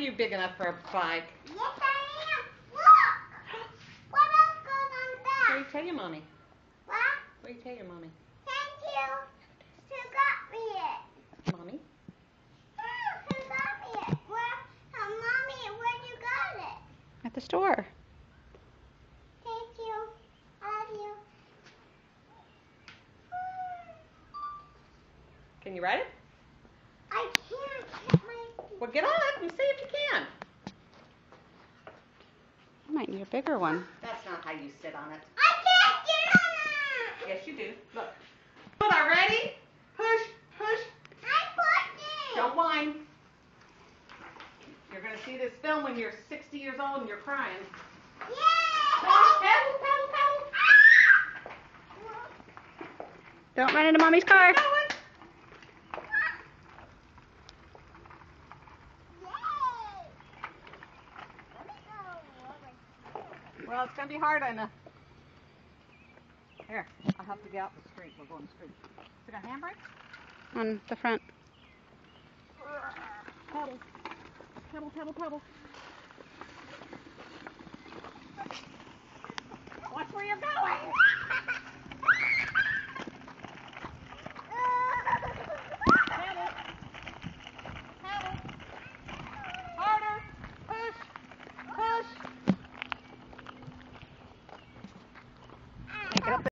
you big enough for a bike. Yes, I am. Look. What else goes on What do that? you tell your mommy? What? What do you tell your mommy? Thank you. Who got me it? Mommy? Who got me it? Mommy, where you got it? At the store. Thank you. I love you. Can you ride it? I can't get my... Well, get on it and see if you can. You might need a bigger one. That's not how you sit on it. I can't get on it. Yes, you do. Look. Hold on, ready? Push, push. I'm pushing. Don't whine. You're going to see this film when you're 60 years old and you're crying. Yeah. Push, pedal, pedal, pedal. Don't run into Mommy's car. Going. Well, it's going to be hard on the... Here, I'll have to get out the street. We're going the street. Is it a handbrake? On the front. Pedal. Pedal, pedal, pedal. Watch where you're going.